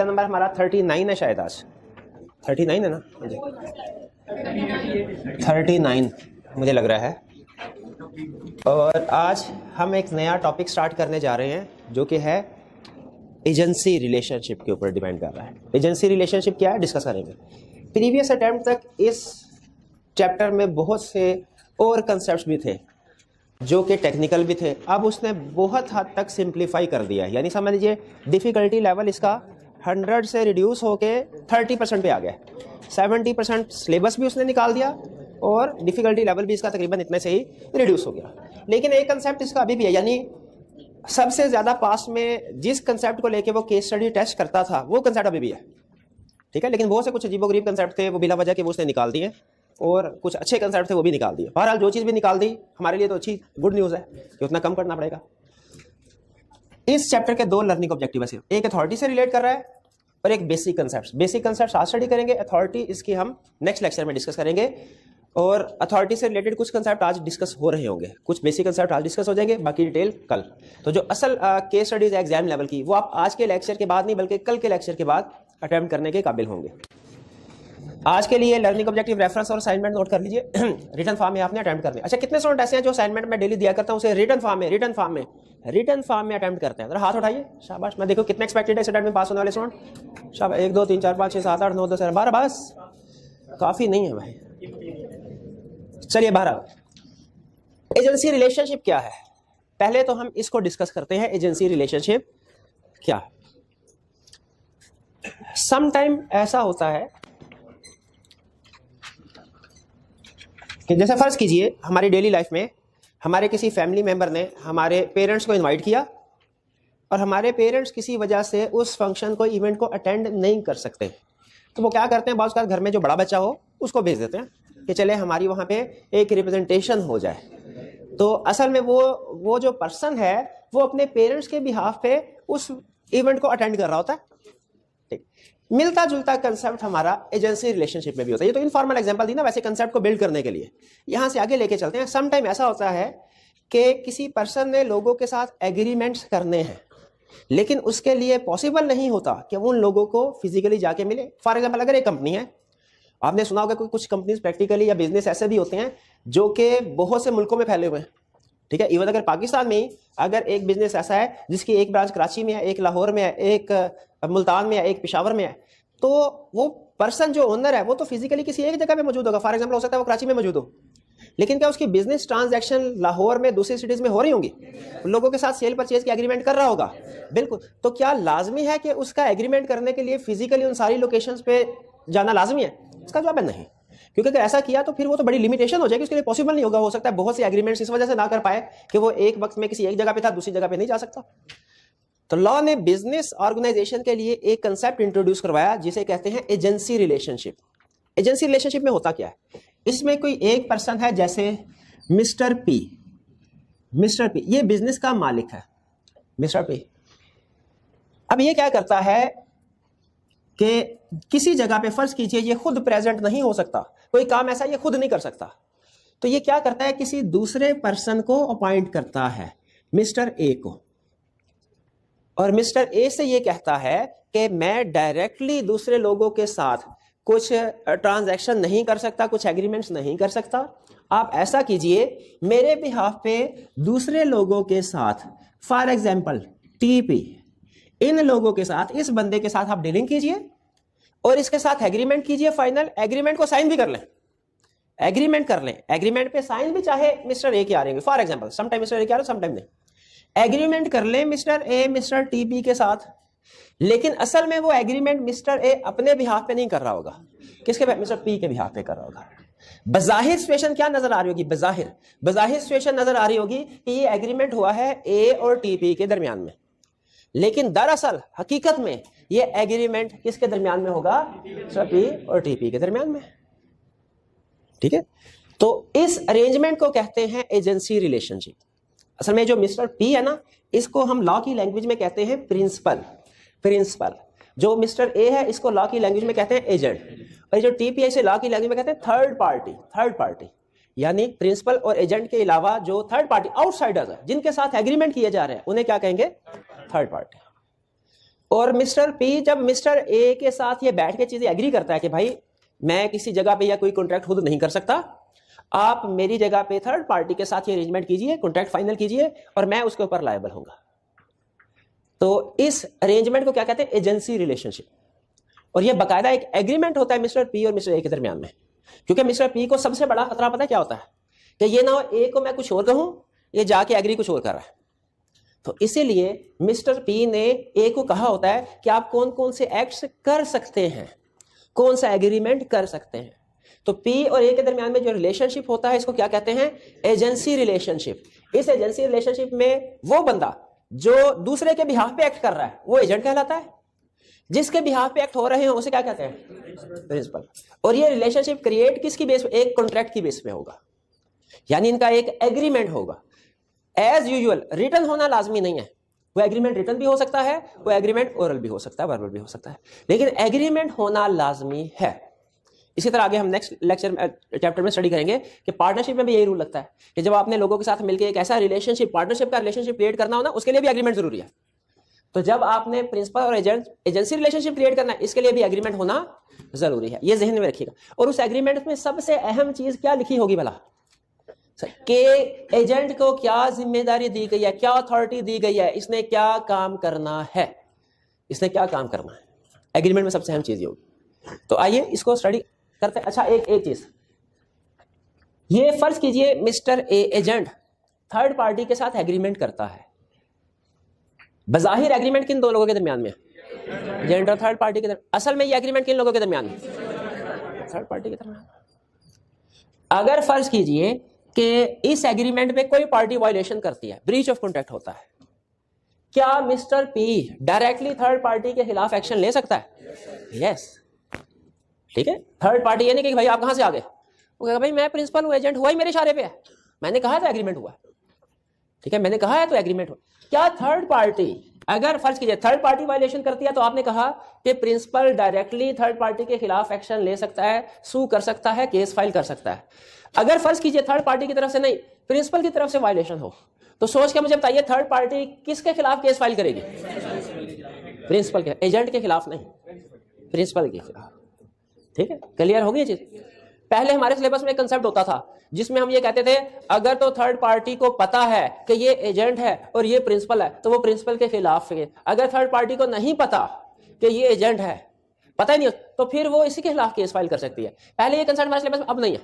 Number हमारा 39 है शायद आज 39 है ना 39 मुझे लग रहा है। और आज हम एक नया टॉपिक स्टार्ट करने जा रहे हैं जो कि है एजेंसी रिलेशनशिप के ऊपर डिपेंड कर रहा है। एजेंसी रिलेशनशिप क्या है डिस्कस करेंगे। प्रीवियस अटेम्प्ट तक इस चैप्टर में बहुत से और कंसेप्ट्स भी थे जो कि टेक्निकल भी थे। अब उसने बहुत हद तक सिंप्लीफाई कर दिया है, यानी समझ लीजिए डिफ़िकल्टी लेवल इसका 100 से रिड्यूस होके 30% पे आ गया। 70% सिलेबस भी उसने निकाल दिया और डिफ़िकल्टी लेवल भी इसका तकरीबन इतने से ही रिड्यूस हो गया। लेकिन एक कंसेप्ट इसका अभी भी है, यानी सबसे ज़्यादा पास्ट में जिस कंसेप्ट को लेके वो केस स्टडी टेस्ट करता था वो कंसेप्ट अभी भी है, ठीक है। लेकिन बहुत से कुछ अजीबोगरीब कंसेप्ट थे वो बिला वजह के वो उसने निकाल दिए और कुछ अच्छे कंसेप्ट थे वो भी निकाल दिए। बहरहाल जो चीज़ भी निकाल दी हमारे लिए तो अच्छी गुड न्यूज़ है कि उतना कम करना पड़ेगा। इस चैप्टर के दो लर्निंग ऑब्जेक्टिव है, एक अथॉरिटी से रिलेट कर रहा है और एक बेसिक कंसेप्ट। बेसिक कंसेप्ट आज स्टडी करेंगे, अथॉरिटी इसकी हम नेक्स्ट लेक्चर में डिस्कस करेंगे। और अथॉरिटी से रिलेटेड कुछ कंसेप्ट आज डिस्कस हो रहे होंगे, कुछ बेसिक कंसेप्ट आज डिस्कस हो जाएंगे, बाकी डिटेल कल। तो जो असल केस स्टडीज है एग्जाम लेवल की वो आप आज के लेक्चर के बाद नहीं बल्कि कल के लेक्चर के बाद अटेम्प्ट करने के काबिल होंगे। आज के लिए लर्निंग ऑब्जेक्टिव रेफरेंस और असाइनमेंट नोट कर लीजिए। रिटन फॉर्म में आपने अटेम्प्ट करना है। अच्छा, कितने स्टूडेंट ऐसे हैं जो असाइनमेंट में डेली दिया करता हूं उसे रिटन फॉर्म में अटेम्प्ट करते हैं? जरा हाथ उठाइए, शाबाश। मैं देखो कितने एक्सपेक्टेड है स्टूडेंट में पास होने वाले स्टूडेंट। शाबाश, 1 2 3 4 5 6 7 8 9 10 11 12, बस काफी नहीं है भाई। चलिए 12। एजेंसी रिलेशनशिप क्या है पहले तो हम इसको डिस्कस करते हैं। एजेंसी रिलेशनशिप क्या है? सम टाइम ऐसा होता है कि जैसे फर्ज कीजिए हमारी डेली लाइफ में हमारे किसी फैमिली मेंबर ने हमारे पेरेंट्स को इनवाइट किया और हमारे पेरेंट्स किसी वजह से उस फंक्शन को इवेंट को अटेंड नहीं कर सकते, तो वो क्या करते हैं, बाज़ घर में जो बड़ा बच्चा हो उसको भेज देते हैं कि चले हमारी वहाँ पे एक रिप्रेजेंटेशन हो जाए। तो असल में वो जो पर्सन है वो अपने पेरेंट्स के बिहाफ पे उस इवेंट को अटेंड कर रहा होता है। ठीक, मिलता जुलता कंसेप्ट हमारा एजेंसी रिलेशनशिप में भी होता है। ये तो इनफॉर्मल एग्जांपल दी ना, वैसे कंसेप्ट को बिल्ड करने के लिए। यहां से आगे लेके चलते हैं। सम टाइम ऐसा होता है कि किसी पर्सन ने लोगों के साथ एग्रीमेंट्स करने हैं लेकिन उसके लिए पॉसिबल नहीं होता कि वो उन लोगों को फिजिकली जाके मिले। फॉर एग्जाम्पल, अगर एक कंपनी है, आपने सुना होगा कुछ कंपनीज प्रैक्टिकली या बिजनेस ऐसे भी होते हैं जो कि बहुत से मुल्कों में फैले हुए हैं, ठीक है। इवन अगर पाकिस्तान में अगर एक बिजनेस ऐसा है जिसकी एक ब्रांच कराची में है, एक लाहौर में है, एक मुल्तान में है, एक पेशावर में है, तो वो पर्सन जो ओनर है वो तो फिजिकली किसी एक जगह पे मौजूद होगा। फॉर एग्जांपल हो सकता है वो कराची में मौजूद हो, लेकिन क्या उसकी बिजनेस ट्रांजैक्शन लाहौर में दूसरी सिटीज में हो रही होंगी, लोगों के साथ सेल परचेज की एग्रीमेंट कर रहा होगा, बिल्कुल। तो क्या लाजमी है कि उसका एग्रीमेंट करने के लिए फिजिकली उन सारी लोकेशंस पे जाना लाजमी है? इसका जवाब है नहीं, क्योंकि अगर ऐसा किया तो फिर वो तो बड़ी लिमिटेशन हो जाएगी, उसके लिए पॉसिबल नहीं होगा। हो सकता है बहुत से एग्रीमेंट्स इस वजह से ना कर पाए कि वो एक वक्त में किसी एक जगह पे था दूसरी जगह पे नहीं जा सकता। तो लॉ ने बिजनेस ऑर्गेनाइजेशन के लिए एक कंसेप्ट इंट्रोड्यूस करवाया जिसे कहते हैं एजेंसी रिलेशनशिप। एजेंसी रिलेशनशिप में होता क्या है, इसमें कोई एक पर्सन है जैसे मिस्टर पी ये बिजनेस का मालिक है, मिस्टर पी। अब ये क्या करता है कि किसी जगह पे फर्ज कीजिए ये खुद प्रेजेंट नहीं हो सकता, कोई काम ऐसा ये खुद नहीं कर सकता, तो ये क्या करता है, किसी दूसरे पर्सन को अपॉइंट करता है, मिस्टर ए को। और मिस्टर ए से ये कहता है कि मैं डायरेक्टली दूसरे लोगों के साथ कुछ ट्रांजैक्शन नहीं कर सकता, कुछ एग्रीमेंट्स नहीं कर सकता। आप ऐसा कीजिए मेरे बिहाफ पे दूसरे लोगों के साथ, फॉर एग्जांपल टीपी, इन लोगों के साथ, इस बंदे के साथ आप डीलिंग कीजिए और इसके साथ एग्रीमेंट कीजिए। फाइनल एग्रीमेंट को साइन भी कर लें, एग्रीमेंट पे साइन भी चाहे मिस्टर ए के आ रहे हैं, for example sometime mister A के आ रहे हैं समटाइम नहीं, एग्रीमेंट कर लें मिस्टर ए मिस्टर टीपी के साथ। लेकिन असल में वो एग्रीमेंट मिस्टर ए अपने बिहाफ पे नहीं कर रहा होगा, किसके पे, मिस्टर पी के बिहाफ पे कर रहा होगा। बज़ाहिर सिचुएशन क्या नजर आ रही होगी, बज़ाहिर सिचुएशन नजर आ रही होगी कि ये एग्रीमेंट हुआ है ए और टीपी के दरमियान में, लेकिन दरअसल हकीकत में ये एग्रीमेंट किसके दरमियान में होगा, मिस्टर पी और टीपी के दरमियान में, ठीक है। तो इस अरेंजमेंट को कहते हैं एजेंसी रिलेशनशिप। असल में जो मिस्टर पी है ना, इसको हम लॉ की लैंग्वेज में कहते हैं प्रिंसिपल। जो मिस्टर ए है इसको लॉ की लैंग्वेज में कहते हैं एजेंट, और जो टीपी है इसे लॉ की लैंग्वेज में कहते हैं थर्ड पार्टी। यानी प्रिंसिपल और एजेंट के अलावा जो थर्ड पार्टी आउटसाइडर्स है जिनके साथ एग्रीमेंट किए जा रहे हैं उन्हें क्या कहेंगे, थर्ड पार्टी। और मिस्टर पी जब मिस्टर ए के साथ ये बैठ के चीजें एग्री करता है कि भाई मैं किसी जगह पे या कोई कॉन्ट्रैक्ट खुद नहीं कर सकता, आप मेरी जगह पे थर्ड पार्टी के साथ ये अरेंजमेंट कीजिए, कॉन्ट्रैक्ट फाइनल कीजिए और मैं उसके ऊपर लायबल होऊंगा। तो इस अरेंजमेंट को क्या कहते हैं? Agency relationship. और ये बाकायदा एक एग्रीमेंट होता है मिस्टर पी और मिस्टर ए के दरमियान में, क्योंकि मिस्टर पी को सबसे बड़ा खतरा पता है क्या होता है? कि ये ना हो ए को मैं कुछ और कहूं, ये जाके एग्री कुछ और कर रहा है। तो इसीलिए मिस्टर पी ने ए को कहा होता है कि आप कौन कौन से एक्ट्स कर सकते हैं, कौन सा एग्रीमेंट कर सकते हैं। तो पी और ए के दरमियान में जो रिलेशनशिप होता है इसको क्या कहते हैं? Agency relationship. इस एजेंसी रिलेशनशिप में वो बंदा जो दूसरे के बिहाफ पे एक्ट कर रहा है वो एजेंट कहलाता है, जिसके बिहाफ पे एक्ट हो रहे हैं उसे क्या कहते हैं? प्रिंसिपल। और ये रिलेशनशिप क्रिएट किसकी बेस पे? एक कॉन्ट्रैक्ट की बेस पे होगा, यानी इनका एक एग्रीमेंट होगा। एज यूजुअल रिटन होना लाजमी नहीं है, वो एग्रीमेंट रिटन भी हो सकता है, वो एग्रीमेंट ओरल भी हो सकता है, वर्बल भी हो सकता है, लेकिन एग्रीमेंट होना लाजमी है। इसी तरह आगे हम नेक्स्ट लेक्चर चैप्टर में स्टडी करेंगे कि पार्टनरशिप में भी यही रूल लगता है कि जब आपने लोगों के साथ मिलकर एक ऐसा रिलेशनशिप, पार्टनरशिप का रिलेशनशिप क्रिएट करना हो ना, उसके लिए भी एग्रीमेंट जरूरी है। तो जब आपने प्रिंसिपल और एजेंसी रिलेशनशिप क्रिएट करना है, इसके लिए भी एग्रीमेंट होना जरूरी है, ये जहन में रखिएगा। और उस एग्रीमेंट में सबसे अहम चीज क्या लिखी होगी भला? कि एजेंट को क्या जिम्मेदारी दी गई है, क्या अथॉरिटी दी गई है, इसने क्या काम करना है, इसने क्या काम करना है। एग्रीमेंट में सबसे अहम चीज ये होगी। तो आइए इसको स्टडी करते हैं। अच्छा, एक चीज ये फर्ज कीजिए mister A agent third party के साथ एग्रीमेंट करता है। बज़ाहिर एग्रीमेंट किन दो लोगों के दरमियान में? एजेंट और थर्ड पार्टी के दरमियान। असल में ये एग्रीमेंट किन लोगों के दरमियान में? थर्ड पार्टी के दरमियान। अगर फर्ज कीजिए कि इस एग्रीमेंट में कोई पार्टी वायलेशन करती है, ब्रीच ऑफ कॉन्ट्रैक्ट होता है, क्या mister P directly third party के खिलाफ एक्शन ले सकता है? यस। ठीक है, थर्ड पार्टी ये नहीं कि भाई आप कहां से आ गए, वो कहेगा भाई मैं प्रिंसिपल हूं, एजेंट हुआ ही मेरे इशारे पे है, मैंने कहा था एग्रीमेंट हुआ। ठीक है, मैंने कहा है तो एग्रीमेंट हुआ। क्या थर्ड पार्टी अगर फर्ज कीजिए थर्ड पार्टी वायलेशन करती है तो आपने कहा कि प्रिंसिपल डायरेक्टली थर्ड पार्टी के खिलाफ एक्शन ले सकता है, सू कर सकता है, केस फाइल कर सकता है। अगर फर्ज कीजिए थर्ड पार्टी की तरफ से नहीं, प्रिंसिपल की तरफ से वायलेशन हो, तो सोच के मुझे बताइए थर्ड पार्टी किसके खिलाफ केस फाइल करेगी? प्रिंसिपल के, एजेंट के खिलाफ नहीं, प्रिंसिपल के खिलाफ। ठीक है, क्लियर हो गई चीज। पहले हमारे सिलेबस में एक कंसेप्ट होता था जिसमें हम ये कहते थे अगर तो थर्ड पार्टी को पता है कि ये एजेंट है और ये प्रिंसिपल है तो वो प्रिंसिपल के खिलाफ है। अगर थर्ड पार्टी को नहीं पता कि ये एजेंट है, पता ही नहीं, तो फिर वो इसी के खिलाफ केस फाइल कर सकती है। पहले ये कंसेप्ट हमारे सिलेबस में, अब नहीं है,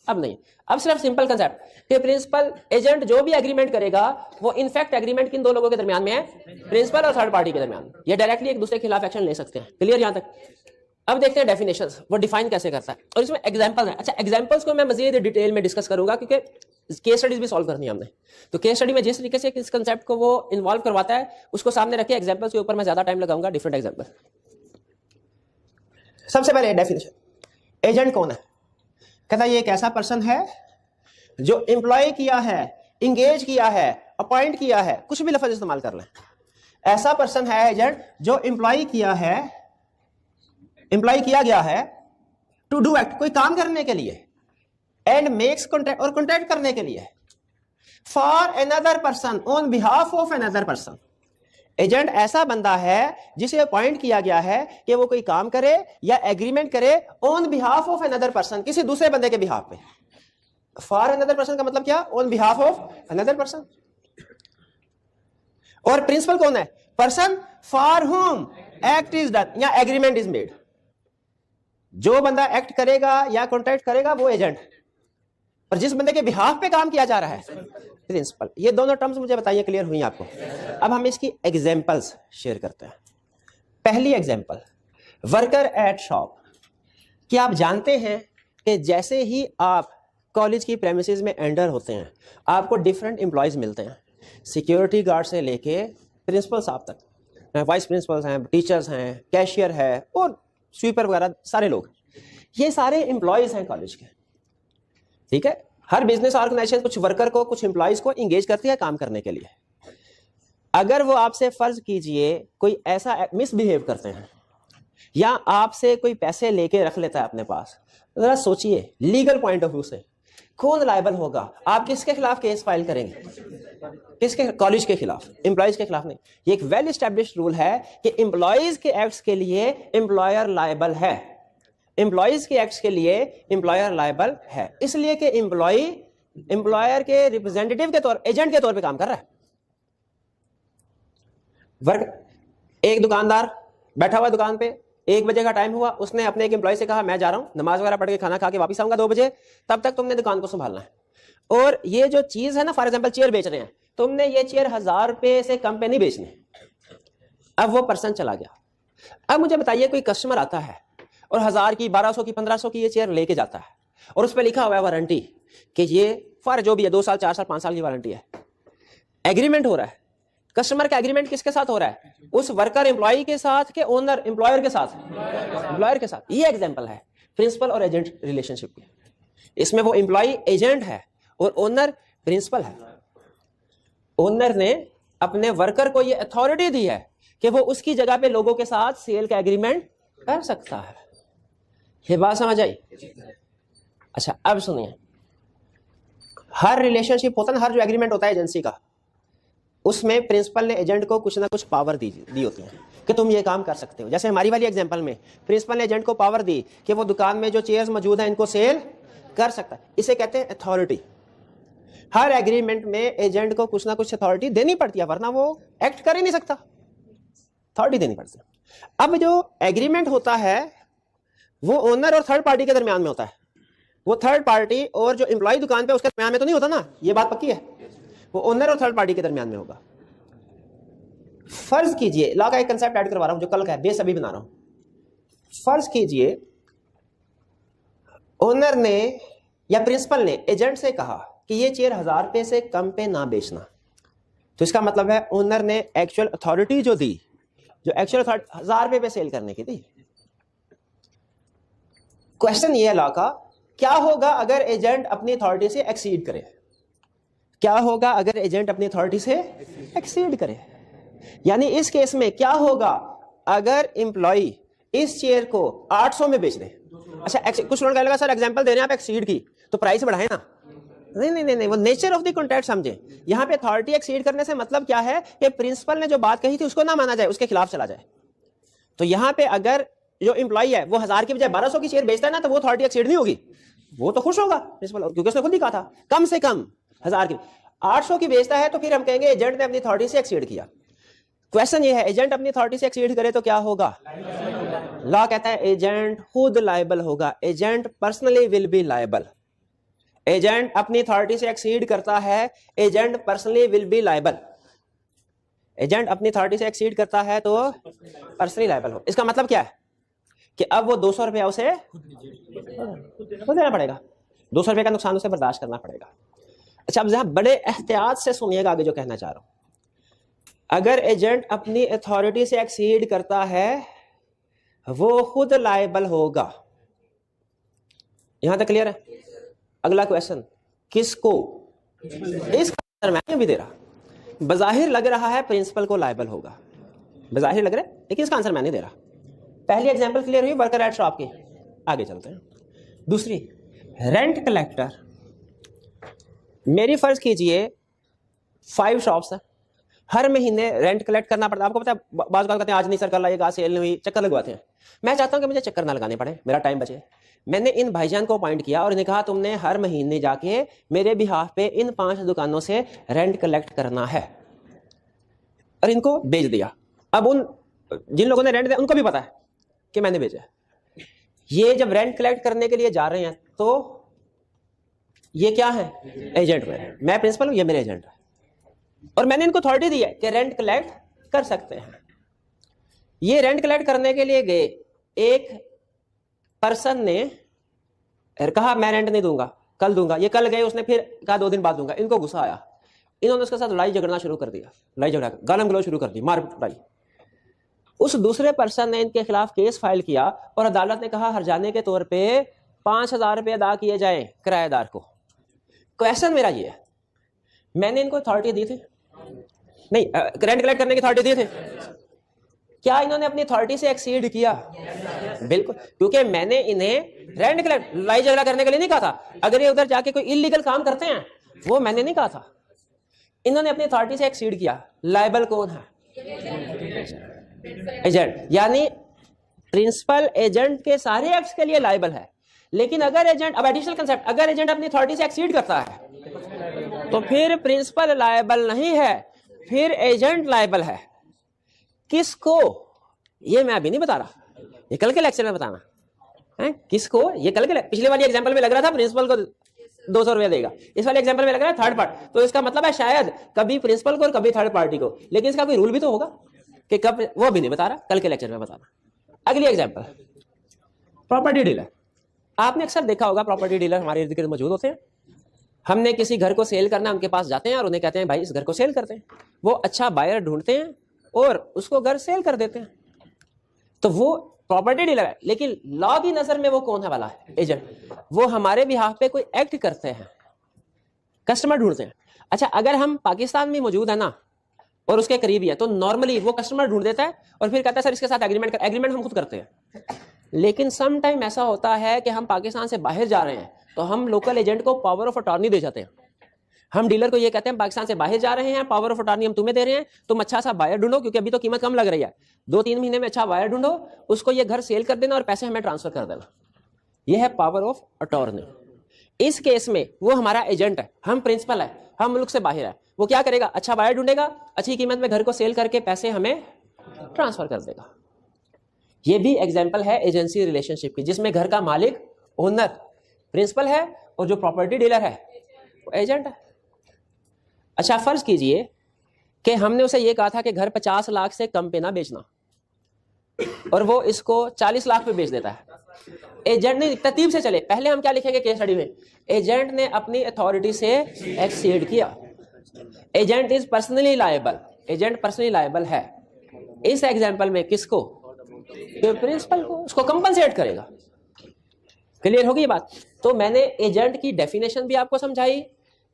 अब नहीं। अब सिर्फ सिंपल कंसेप्ट कि प्रिंसिपल एजेंट जो भी एग्रीमेंट करेगा वो इनफैक्ट एग्रीमेंट किन दो लोगों के दरमियान में है? प्रिंसिपल और थर्ड पार्टी के दरमियान। ये डायरेक्टली एक दूसरे के खिलाफ एक्शन ले सकते हैं। क्लियर यहां तक? अब देखते हैं डेफिनेशंस, वो डिफाइन कैसे करता है और इसमें एग्जांपल है। अच्छा, एग्जांपल्स को मैं मजीद डिटेल में डिस्कस करूंगा क्योंकि केस स्टडीज भी सॉल्व करनी है हमने। तो केस स्टडी में जिस तरीके से इस कंसेप्ट को वो इन्वॉल्व करवाता है उसको सामने रखे, एग्जांपल्स के ऊपर मैं ज्यादा टाइम लगाऊंगा, डिफरेंट एग्जांपल। सबसे पहले डेफिनेशन, एजेंट कौन है? कहता है ये एक ऐसा पर्सन है जो एम्प्लॉय किया है, इंगेज किया है, अपॉइंट किया है, कुछ भी लफ्ज इस्तेमाल कर लें, ऐसा पर्सन है एजेंट जो एम्प्लॉय किया है, एम्प्लॉय किया गया है टू डू एक्ट, कोई काम करने के लिए, एंड मेक्स कॉन्ट्रैक्ट, और कॉन्ट्रैक्ट करने के लिए, for another person, on behalf of another person. Agent ऐसा बंदा है जिसे अपॉइंट किया गया है कि वो कोई काम करे या एग्रीमेंट करे on behalf of another person, किसी दूसरे बंदे के बिहाफ पे। फॉर अनदर पर्सन का मतलब क्या? On behalf of another person. और प्रिंसिपल कौन है? पर्सन फॉर हुम एक्ट इज डन या एग्रीमेंट इज मेड। जो बंदा एक्ट करेगा या कॉन्ट्रैक्ट करेगा वो एजेंट, और जिस बंदे के बिहाफ पे काम किया जा रहा है प्रिंसिपल। ये दोनों टर्म्स मुझे बताइए क्लियर हुई आपको? अब हम इसकी एग्जांपल्स शेयर करते हैं। पहली एग्जांपल, वर्कर एट शॉप। क्या आप जानते हैं कि जैसे ही आप कॉलेज की प्रेमिसेस में एंटर होते हैं आपको डिफरेंट एम्प्लॉयज मिलते हैं, सिक्योरिटी गार्ड से लेके प्रिंसिपल साहब तक, वाइस प्रिंसिपल्स हैं, टीचर्स हैं, कैशियर है और स्वीपर वगैरह सारे लोग, ये सारे एम्प्लॉयज हैं कॉलेज के। ठीक है, हर बिजनेस ऑर्गेनाइजेशन कुछ वर्कर को, कुछ एम्प्लॉयज को इंगेज करती है काम करने के लिए। अगर वो आपसे फर्ज कीजिए कोई ऐसा मिसबिहेव करते हैं या आपसे कोई पैसे लेके रख लेता है अपने पास, जरा सोचिए लीगल पॉइंट ऑफ व्यू से कौन लायबल होगा? आप किसके खिलाफ केस फाइल करेंगे? किसके? कॉलेज के खिलाफ, एम्प्लॉयज के खिलाफ नहीं। ये एक वेल एस्टेब्लिश्ड रूल है कि एम्प्लॉयज के एक्ट्स के लिए एम्प्लॉयर लायबल है, एम्प्लॉयज के एक्ट्स के लिए एम्प्लॉयर लायबल है, इसलिए कि एम्प्लॉय एम्प्लॉयर के रिप्रेजेंटेटिव के तौर, एजेंट के तौर पे काम कर रहा है। वर्क, एक दुकानदार बैठा हुआ दुकान पे, 1 बजे का टाइम हुआ, उसने अपने एक एम्प्लॉय से कहा मैं जा रहा हूं, नमाज वगैरह पढ़ के खाना खा के वापस आऊंगा 2 बजे, तब तक तुमने दुकान को संभालना है। और ये जो चीज है ना, फॉर एग्जांपल चेयर बेच रहे हैं, तुमने ये चेयर 1000 रुपए से कम पे नहीं बेचनी। अब वो पर्सन चला गया। अब मुझे बताइए, कोई कस्टमर आता है और 1000 की, 1200 की, 1500 की ये चेयर लेके जाता है और उस पर लिखा हुआ है वारंटी कि ये फॉर जो भी है 2 साल, 4 साल, 5 साल की वारंटी है। एग्रीमेंट हो रहा है, कस्टमर का एग्रीमेंट किसके साथ हो रहा है? उस वर्कर एम्प्लॉय के साथ के ओनर एम्प्लॉयर के साथ? एम्प्लॉयर के साथ। ये एग्जांपल है प्रिंसिपल और एजेंट रिलेशनशिप की। इसमें वो एम्प्लॉय एजेंट है और ओनर प्रिंसिपल है। ओनर ने अपने वर्कर को ये अथॉरिटी दी है कि वो उसकी जगह पे लोगों के साथ सेल का एग्रीमेंट कर सकता है। ये बात समझ आई? अच्छा, अब सुनिए, हर रिलेशनशिप होता है ना, हर जो एग्रीमेंट होता है एजेंसी का, उसमें प्रिंसिपल ने एजेंट को कुछ ना कुछ पावर दी होती है कि तुम ये काम कर सकते हो। जैसे हमारी वाली एग्जांपल में प्रिंसिपल ने एजेंट को पावर दी कि वो दुकान में जो चेयर्स मौजूद हैं इनको सेल कर सकता है। इसे कहते हैं अथॉरिटी। हर एग्रीमेंट में एजेंट को कुछ ना कुछ अथॉरिटी देनी पड़ती है, वरना वो एक्ट कर ही नहीं सकता, अथॉरिटी देनी पड़ती है। अब जो एग्रीमेंट होता है वो ओनर और थर्ड पार्टी के दरमियान में होता है। वो थर्ड पार्टी और जो एम्प्लॉय दुकान पे उसके दरमियान में तो नहीं होता ना, ये बात पक्की है। वो ओनर और थर्ड पार्टी के दरमियान में होगा। फर्ज कीजिए, लॉ का एक कंसेप्ट ऐड करवा रहा हूं जो कल का है, बेस अभी बना रहा हूं। फर्ज कीजिए ओनर ने या प्रिंसिपल ने एजेंट से कहा कि ये चेयर 1000 रुपए से कम पे ना बेचना। तो इसका मतलब है ओनर ने एक्चुअल अथॉरिटी जो दी, जो एक्चुअल अथॉरिटी 1000 रुपए पे सेल करने की दी। क्वेश्चन ये है लॉ का, क्या होगा अगर एजेंट अपनी अथॉरिटी से एक्सीड करे? क्या होगा अगर एजेंट अपनी अथॉरिटी से एक्सीड करे? यानी इस केस में क्या होगा अगर एम्प्लॉय इस चेयर को 800 में बेच दे? अच्छा, कुछ लोग कहेंगे सर एग्जांपल दे रहे हैं आप एक्सीड की, तो प्राइस बढ़ाएं ना। नहीं नहीं नहीं, वो नेचर ऑफ द कॉन्ट्रैक्ट समझे। यहां पे अथॉरिटी एक्सीड करने से मतलब क्या है कि प्रिंसिपल ने जो बात कही थी उसको ना माना जाए, उसके खिलाफ चला जाए। तो यहां पे अगर जो एम्प्लॉय है वो 1000 की बजाय 1200 की चेयर बेचता है ना, तो वो अथॉरिटी एक्सीड नहीं होगी, वो तो खुश होगा प्रिंसिपल, क्योंकि उसने खुद ही कहा था कम से कम 1000 की। 800 की बेचता है तो फिर हम कहेंगे एजेंट ने अपनी अथॉरिटी से एक्सीड किया। क्वेश्चन ये है, एजेंट अपनी अथॉरिटी से एक्सीड करे तो क्या होगा? लॉ कहता है एजेंट खुद लायबल होगा, agent personally will be liable. Agent अपनी अथॉरिटी से एक्सीड करता है, agent personally will be liable. Agent अपनी अथॉरिटी से एक्सीड करता है तो पर्सनली लायबल हो। इसका मतलब क्या है कि अब वो 200 रुपया उसे खुद देना पड़ेगा, 200 रुपये का नुकसान उसे बर्दाश्त करना पड़ेगा। अच्छा, अब जहां बड़े एहतियात से सुनिएगा आगे जो कहना चाह रहा हूं। अगर एजेंट अपनी अथॉरिटी से एक्सीड करता है वो खुद लायबल होगा। यहां तक क्लियर है? अगला क्वेश्चन, किसको? इसका आंसर मैं भी दे रहा, बजाहिर लग रहा है प्रिंसिपल को लायबल होगा, बजाहिर लग रहा है, लेकिन इसका आंसर मैं नहीं दे रहा। पहली एग्जांपल क्लियर हुई वर्कर एट शॉप की, आगे चलते हैं। दूसरी, रेंट कलेक्टर। मेरी फर्ज कीजिए 5 शॉप्स है, हर महीने रेंट कलेक्ट करना पड़ता है। आपको पता है बात कहते हैं आज नहीं सर कल आइएगा, सेल नहीं हुई, चक्कर लगवाते हैं। मैं चाहता हूं कि मुझे चक्कर ना लगाने पड़े, मेरा टाइम बचे। मैंने इन भाईजान को अपॉइंट किया और इन्हें कहा तुमने हर महीने जाके मेरे बिहाफ पे इन 5 दुकानों से रेंट कलेक्ट करना है, और इनको भेज दिया। अब उन जिन लोगों ने रेंट दिया उनको भी पता है कि मैंने भेजा। ये जब रेंट कलेक्ट करने के लिए जा रहे हैं तो ये क्या है? एजेंट। मैं प्रिंसिपल हूं, ये मेरे एजेंट है, और मैंने इनको अथॉरिटी दी है कि रेंट कलेक्ट कर सकते हैं। ये रेंट कलेक्ट करने के लिए गए, एक पर्सन ने कहा मैं रेंट नहीं दूंगा, कल दूंगा। ये कल गए, उसने फिर कहा 2 दिन बाद दूंगा। इनको गुस्सा आया, इन्होंने उसके साथ लड़ाई झगड़ना शुरू कर दिया, लड़ाई झगड़ा गालम गलौज शुरू कर दी, मार पिटाई। उस दूसरे पर्सन ने इनके खिलाफ केस फाइल किया और अदालत ने कहा हर्जाने के तौर पे 5000 रुपये अदा किए जाए किराएदार को। क्वेश्चन मेरा ये है, मैंने इनको अथॉरिटी दी थी? नहीं, रेंट कलेक्ट करने की अथॉरिटी दी थी? क्या इन्होंने अपनी अथॉरिटी से एक्सीड किया? बिल्कुल, क्योंकि मैंने इन्हें रेंट कलेक्ट लड़ाई झगड़ा करने के लिए नहीं कहा था। अगर ये उधर जाके कोई इलीगल काम करते हैं वो मैंने नहीं कहा था। इन्होंने अपनी अथॉरिटी से एक्सीड किया। लायबल कौन है? एजेंट। यानी प्रिंसिपल एजेंट के सारे एक्ट्स के लिए लायबल है। लेकिन अगर एजेंट, अब एडिशनल कंसेप्ट, अगर एजेंट अपनी अथॉरिटी से एक्सीड करता है तो फिर प्रिंसिपल लायबल नहीं है, फिर एजेंट लायबल है। किसको? ये मैं अभी नहीं बता रहा, ये कल के लेक्चर में बताना है। किसको? ये कल के पिछले वाली एग्जांपल में लग रहा था प्रिंसिपल को 200 रुपया देगा, इस वाले एग्जांपल में लग रहा है थर्ड पार्ट। तो इसका मतलब है शायद कभी प्रिंसिपल को और कभी थर्ड पार्टी को, लेकिन इसका कोई रूल भी तो होगा कि कब, वो भी नहीं बता रहा, कल के लेक्चर में बताना। अगली एग्जांपल, प्रॉपर्टी डीलर। आपने अक्सर देखा होगा प्रॉपर्टी डीलर हमारे इर्द गिर्द मौजूद होते हैं। हमने किसी घर को सेल करना, उनके पास जाते हैं और उन्हें कहते हैं भाई इस घर को सेल करते हैं। वो अच्छा बायर ढूंढते हैं और उसको घर सेल कर देते हैं। तो वो प्रॉपर्टी डीलर है। लेकिन लॉ की नजर में वो कौन है वाला? एजेंट। वो हमारे बिहाफ पे कोई एक्ट करते हैं, कस्टमर ढूंढते हैं। अच्छा, अगर हम पाकिस्तान में मौजूद है ना और उसके करीब ही है तो नॉर्मली वो कस्टमर ढूंढ देता है और फिर कहता है सर इसके साथ एग्रीमेंट हम खुद करते हैं। लेकिन सम टाइम ऐसा होता है कि हम पाकिस्तान से बाहर जा रहे हैं तो हम लोकल एजेंट को पावर ऑफ अटॉर्नी दे जाते हैं। हम डीलर को ये कहते हैं पाकिस्तान से बाहर जा रहे हैं, पावर ऑफ अटॉर्नी हम तुम्हें दे रहे हैं, तुम अच्छा सा बायर ढूंढो, क्योंकि अभी तो कीमत कम लग रही है, 2-3 महीने में अच्छा बायर ढूंढो, उसको ये घर सेल कर देना और पैसे हमें ट्रांसफर कर देना। यह है पावर ऑफ अटॉर्नी। इस केस में वो हमारा एजेंट है, हम प्रिंसिपल है, हम मुल्क से बाहर है। वो क्या करेगा? अच्छा बायर ढूंढेगा, अच्छी कीमत में घर को सेल करके पैसे हमें ट्रांसफर कर देगा। ये भी एग्जाम्पल है एजेंसी रिलेशनशिप की, जिसमें घर का मालिक, ओनर प्रिंसिपल है और जो प्रॉपर्टी डीलर है वो एजेंट है। अच्छा, फर्ज कीजिए कि हमने उसे ये कहा था कि घर 50 लाख से कम पे ना बेचना और वो इसको 40 लाख पे बेच देता है। एजेंट ने तरतीब से चले, पहले हम क्या लिखेंगे केस स्टडी में? एजेंट ने अपनी अथॉरिटी से एक्सीड किया। Agent is personally liable, agent personally liable है। इस एग्जांपल में किसको? प्रिंसिपल को, उसको कंपनसेट करेगा। क्लियर होगी ये बात? तो मैंने एजेंट की डेफिनेशन भी आपको समझाई,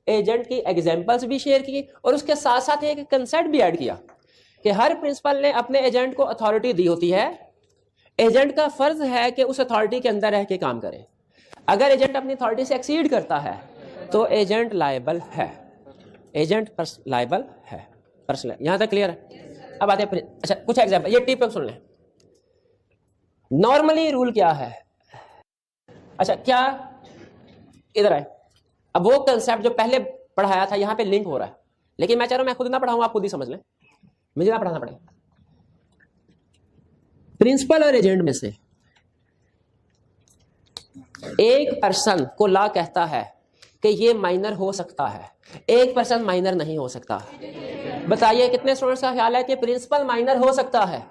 एजेंट की एग्जांपल्स भी शेयर की और उसके साथ साथ एक कंसेप्ट भी ऐड किया कि हर प्रिंसिपल ने अपने एजेंट को अथॉरिटी दी होती है। एजेंट का फर्ज है कि उस अथॉरिटी के अंदर रह के काम करे। अगर एजेंट अपनी अथॉरिटी से एक्सीड करता है तो एजेंट लायबल है, एजेंट लायबल है पर्सनल। यहां तक क्लियर है? अब आते हैं अच्छा कुछ एग्जांपल, ये टिप सुन लें। नॉर्मली रूल क्या है? अच्छा, क्या इधर आए, अब वो कंसेप्ट जो पहले पढ़ाया था यहां पे लिंक हो रहा है, लेकिन मैं चाह रहा हूं मैं खुद ना पढ़ाऊं, आप खुद ही समझ लें, मुझे ना पढ़ाना पड़ेगा। प्रिंसिपल और एजेंट में से एक पर्सन को लॉ कहता है कि ये माइनर हो सकता है, एक पर्सन माइनर नहीं हो सकता। बताइए कितने स्टूडेंट्स का ख्याल है कि प्रिंसिपल माइनर हो सकता है?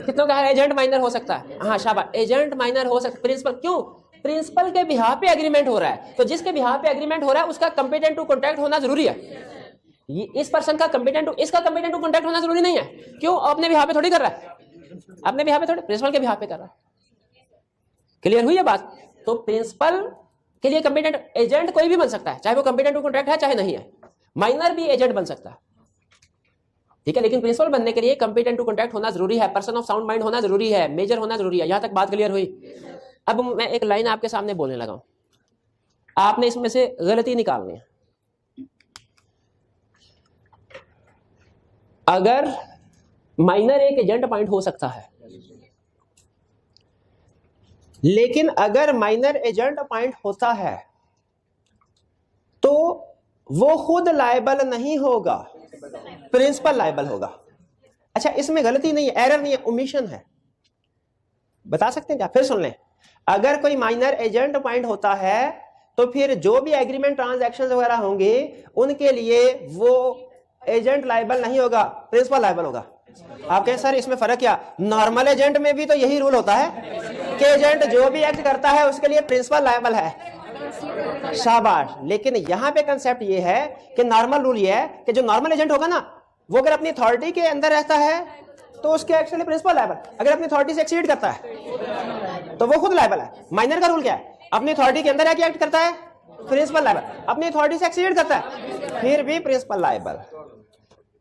कितनों का है एजेंट माइनर हो सकता है? हाँ शाबाश, एजेंट माइनर हो सकता। प्रिंसिपल क्यों? प्रिंसिपल के बिहाफ पे एग्रीमेंट हो रहा है, तो जिसके बिहाफ पे एग्रीमेंट हो रहा है उसका कंपिटेंट टू कॉन्ट्रैक्ट होना जरूरी है। इस पर्सन का कंपिटेंट टू, इसका कंपिटेंट टू कॉन्ट्रैक्ट होना जरूरी नहीं है। क्यों? अपने बिहाफ पे थोड़ी कर रहा है, अपने बिहाफ पे थोड़ी, प्रिंसिपल के बिहाफ पे कर रहा है। क्लियर हुई है बात? तो प्रिंसिपल के लिए कंपिटेंट एजेंट कोई भी बन सकता है, चाहे वो कंपिटेंट टू कॉन्ट्रैक्ट है चाहे नहीं है। माइनर भी एजेंट बन सकता है, ठीक है, लेकिन प्रिंसिपल बनने के लिए कंपिटेंट टू कॉन्ट्रैक्ट होना जरूरी है, पर्सन ऑफ साउंड माइंड होना जरूरी है, मेजर होना जरूरी है। यहां तक बात क्लियर हुई? अब मैं एक लाइन आपके सामने बोलने लगा हूं, आपने इसमें से गलती निकालनी है। अगर माइनर एक एजेंट अपॉइंट हो सकता है, लेकिन अगर माइनर एजेंट अपॉइंट होता है तो वो खुद लायबल नहीं होगा, प्रिंसिपल लायबल होगा। अच्छा, इसमें गलती नहीं है, एरर नहीं है, ओमिशन है। बता सकते हैं क्या? फिर सुन लें। अगर कोई माइनर एजेंट अपॉइंट होता है तो फिर जो भी एग्रीमेंट ट्रांजैक्शन वगैरह होंगे उनके लिए वो एजेंट लायबल नहीं होगा, प्रिंसिपल लायबल होगा। आप कहें सर इसमें फर्क क्या? नॉर्मल एजेंट में भी तो यही रूल होता है कि एजेंट जो भी एक्ट करता है उसके लिए प्रिंसिपल लायबल है। शाबाश। लेकिन यहां पे कंसेप्ट ये है कि नॉर्मल रूल ये है कि जो नॉर्मल एजेंट होगा ना वो अगर अपनी अथॉरिटी के अंदर रहता है तो उसके एक्चुअली प्रिंसिपल लायबल, अगर अपनी अथॉरिटी से एक्सीड करता है तो वो खुद लायबल है। माइनर का रूल क्या है? अपनी अथॉरिटी के अंदर है कि एक्ट करता है, प्रिंसिपल लायबल, अपनी अथॉरिटी से एक्सीड करता है फिर भी प्रिंसिपल लायबल।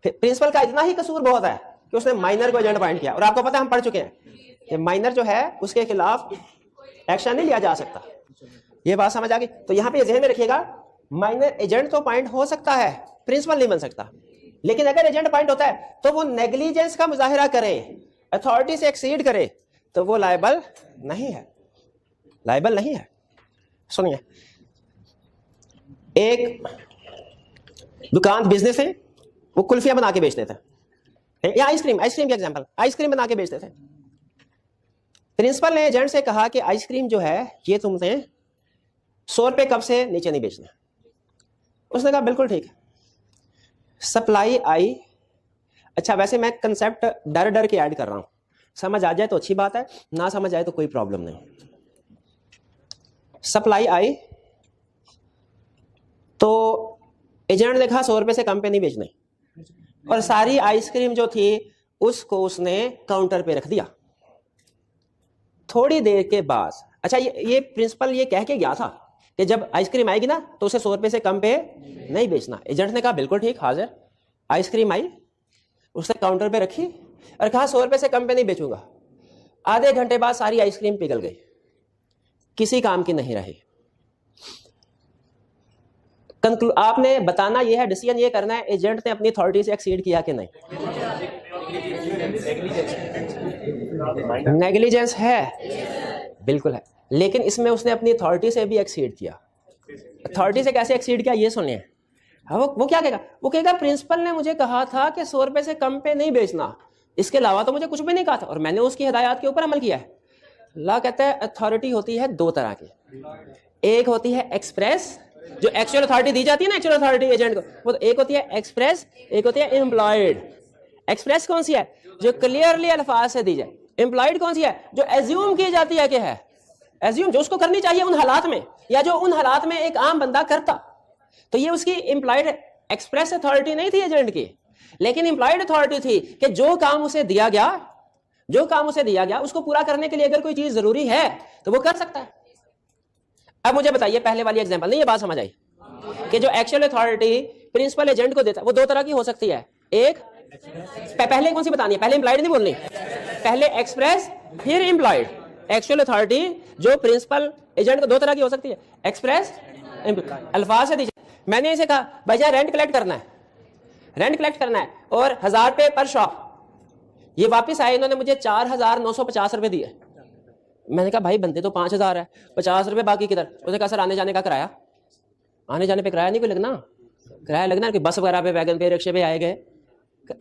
प्रिंसिपल का इतना ही कसूर बहुत है कि उसने माइनर को एजेंट अपॉइंट किया, और आपको पता है हम पढ़ चुके हैं कि माइनर जो है उसके खिलाफ एक्शन नहीं लिया जा सकता। ये बात समझ आ गई? तो यहां पे ध्यान में रखिएगा, माइनर एजेंट तो अपॉइंट हो सकता है, प्रिंसिपल नहीं बन सकता। लेकिन अगर एजेंट अपॉइंट होता है तो वो नेग्लिजेंस का मुजाहिरा करे, अथॉरिटी से एक्सीड करे, तो वो लायबल नहीं है, लायबल नहीं है। सुनिए, एक दुकान बिजनेस है, वो कुल्फियां बना के बेचते थे, या आइसक्रीम की एग्जांपल, आइसक्रीम बना के बेचते थे। प्रिंसिपल ने एजेंट से कहा कि आइसक्रीम जो है ये तुमने 100 रुपए कप से नीचे नहीं बेचना। उसने कहा बिल्कुल ठीक है। सप्लाई आई, अच्छा वैसे मैं कंसेप्ट डर डर के ऐड कर रहा हूं, समझ आ जाए तो अच्छी बात है, ना समझ आए तो कोई प्रॉब्लम नहीं। सप्लाई आई तो एजेंट ने कहा 100 रुपए से कम पे नहीं बेचने, और सारी आइसक्रीम जो थी उसको उसने काउंटर पे रख दिया। थोड़ी देर के बाद, अच्छा ये प्रिंसिपल ये कह के गया था कि जब आइसक्रीम आएगी ना तो उसे 100 रुपए से कम पे नहीं बेचना। एजेंट ने कहा बिल्कुल ठीक, हाजिर। आइसक्रीम आई, उसने काउंटर पे रखी और कहा 100 रुपए से कम पे नहीं बेचूंगा। आधे घंटे बाद सारी आइसक्रीम पिघल गई, किसी काम की नहीं रही। आपने बताना यह है, डिसीजन ये करना है एजेंट ने अपनी अथॉरिटी से एक्सीड किया कि नहीं। नेग्लिजेंस है, बिल्कुल है, लेकिन इसमें उसने अपनी अथॉरिटी से भी एक्सीड किया। अथॉरिटी से कैसे एक्सीड किया ये सुनिए। वो क्या कहेगा? वो कहेगा प्रिंसिपल ने मुझे कहा था कि 100 रुपए से कम पे नहीं बेचना, इसके अलावा तो मुझे कुछ भी नहीं कहा था, और मैंने उसकी हिदायत के ऊपर अमल किया है। अल्लाह कहता है अथॉरिटी होती है दो तरह की, एक होती है एक्सप्रेस, जो एक्चुअल अथॉरिटी दी जाती है ना एक्चुअल अथॉरिटी एजेंट को, वो तो एक होती है एक्सप्रेस, एक होती है एम्प्लॉयड। एक्सप्रेस कौन सी है? जो क्लियरली अल्फाज से दी जाए। एम्प्लॉयड कौन सी है? जो एज्यूम की जाती है कि है, एज्यूम जो उसको करनी चाहिए उन हालात में, या जो उन हालात में एक आम बंदा करता। तो ये उसकी एम्प्लॉयड, एक्सप्रेस अथॉरिटी नहीं थी एजेंट की, लेकिन एम्प्लॉयड अथॉरिटी थी कि जो काम उसे दिया गया उसको पूरा करने के लिए अगर कोई चीज जरूरी है तो वो कर सकता है। अब मुझे बताइए, पहले वाली एग्जांपल नहीं, ये बात समझ आई कि जो एक्चुअल अथॉरिटी प्रिंसिपल एजेंट को देता है वो दो तरह की हो सकती है। एक, पहले कौन सी बतानी है? पहले एम्प्लॉयड नहीं बोलनी, पहले एक्सप्रेस फिर एम्प्लॉयड। एक्चुअल अथॉरिटी जो प्रिंसिपल एजेंट को दो तरह की हो सकती है, एक्सप्रेस, अल्फाज से दीजिए। मैंने इसे कहा भाई जान रेंट कलेक्ट करना है, और 1000 रुपए पर शॉप। ये वापस आए, इन्होंने मुझे 4950 रुपए दिए। मैंने कहा भाई बनते तो 5000 है, 50 रुपए बाकी किधर? उसने कहा सर आने जाने का किराया। आने जाने पे किराया नहीं कोई लगना, किराया लगना कि बस वगैरह पे, वैगन पे, रिक्शे पे आए गए।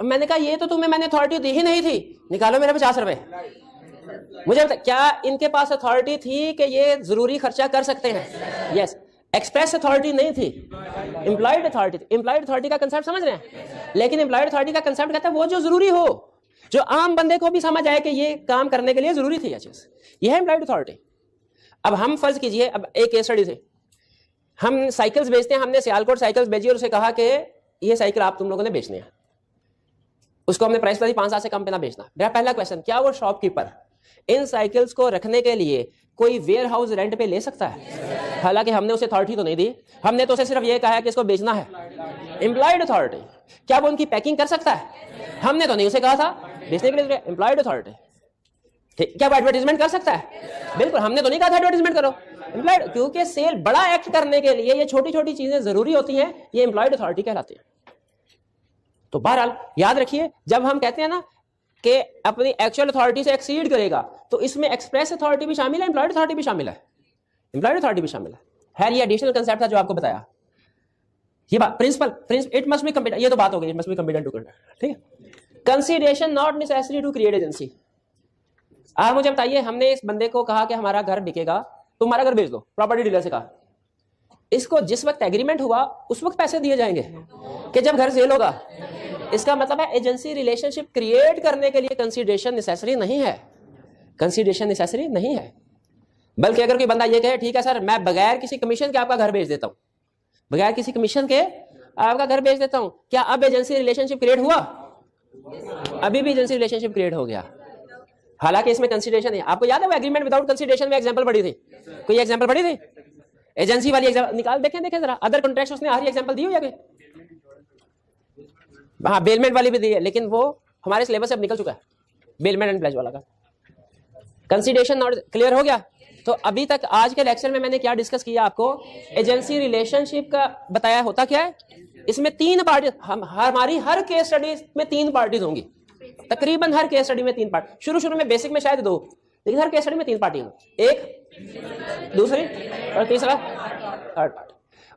मैंने कहा ये तो तुम्हें मैंने अथॉरिटी दी ही नहीं थी, निकालो मेरे 50 रुपए। मुझे बता, क्या इनके पास अथॉरिटी थी कि ये जरूरी खर्चा कर सकते हैं? यस। एक्सप्रेस अथॉरिटी नहीं थी, एम्प्लॉयड अथॉरिटी थी। एम्प्लॉयड अथॉरिटी का कंसेप्ट समझ रहे हैं? लेकिन एम्प्लॉयड अथॉरिटी का कंसेप्ट कहता है वो जो जरूरी हो, जो आम बंदे को भी समझ आए कि ये काम करने के लिए जरूरी थी, यह है एम्प्लॉयड अथॉरिटी। अब हम फर्ज कीजिए, अब एक केस स्टडी से, हम साइकिल्स बेचते हैं, हमने सियालकोट साइकिल्स बेची और उसे कहा कि ये साइकिल आप तुम लोगों ने बेचनी है। उसको हमने प्राइस बताई 5,000 से कम पे ना बेचना। मेरा पहला क्वेश्चन, क्या वो शॉपकीपर इन साइकिल्स को रखने के लिए कोई वेयर हाउस रेंट पे ले सकता है? हालांकि हमने उसे अथॉरिटी तो नहीं दी, हमने तो उसे सिर्फ ये कहा है कि इसको बेचना है। एम्प्लॉयड अथॉरिटी, क्या वो उनकी पैकिंग कर सकता है? हमने तो नहीं उसे कहा था बेचने के लिए। एम्प्लॉयड अथॉरिटी, क्या वो एडवर्टाइजमेंट कर सकता है? बिल्कुल, हमने तो नहीं कहा था एडवर्टाइजमेंट करो। एम्प्लॉयड, क्योंकि सेल बड़ा एक्ट करने के लिए ये छोटी छोटी चीजें जरूरी होती हैं, ये एम्प्लॉयड अथॉरिटी कहलाती है। तो बहरहाल याद रखिए, जब हम कहते हैं ना कि अपनी एक्चुअल अथॉरिटी से एक्सीड करेगा, तो इसमें एक्सप्रेस अथॉरिटी भी शामिल है, एम्प्लॉयड अथॉरिटी भी शामिल है, एम्प्लॉयड अथॉरिटी भी शामिल है। ये एडिशनल कंसेप्ट था जो आपको बताया। ये बात principle it must be complete, ये तो बात हो गई, it must be complete to conduct, ठीक है। Consideration not necessary to create agency. आप मुझे बताइए, हमने इस बंदे को कहा कि हमारा घर बिकेगा, तुम हमारा घर बेच दो, प्रॉपर्टी डीलर से कहा। इसको जिस वक्त एग्रीमेंट हुआ उस वक्त पैसे दिए जाएंगे कि जब घर सेल होगा। इसका मतलब है एजेंसी रिलेशनशिप क्रिएट करने के लिए कंसीडरेशन नेसेसरी नहीं है, कंसीडरेशन नेसेसरी नहीं है। बल्कि अगर कोई बंदा ये कहे ठीक है सर मैं बगैर किसी कमीशन के आपका घर बेच देता हूं, बगैर किसी कमीशन के आपका घर बेच देता हूं, क्या अब एजेंसी रिलेशनशिप क्रिएट हुआ? अभी भी एजेंसी रिलेशनशिप क्रिएट हो गया, हालांकि इसमें कंसीडरेशन है। आपको याद है वो एग्रीमेंट विदाउट कंसीडरेशन में एग्जांपल पड़ी थी, कोई एग्जांपल पड़ी थी? एजेंसी वाली एग्जांपल निकाल देखें जरा, अदर कॉन्ट्रैक्ट्स उसने हर एग्जांपल दी हुई है? हाँ, बेलमेंट वाली भी दी है, लेकिन वो हमारे सिलेबस से अब निकल चुका है, बेलमेंट एंड प्लेज वाला का। कंसीडरेशन नॉट क्लियर हो गया। तो अभी तक आज के लेक्चर में मैंने क्या डिस्कस किया आपको, एजेंसी रिलेशनशिप का बताया। होता क्या है, इसमें तीन पार्टी, हमारी हर केस स्टडी में तीन पार्टीज होंगी, तकरीबन हर केस स्टडी में तीन पार्टी। शुरू में बेसिक में शायद 2, लेकिन हर केस स्टडी में तीन पार्टी होंगी, एक, दूसरी और तीसरा थर्ड पार्टी।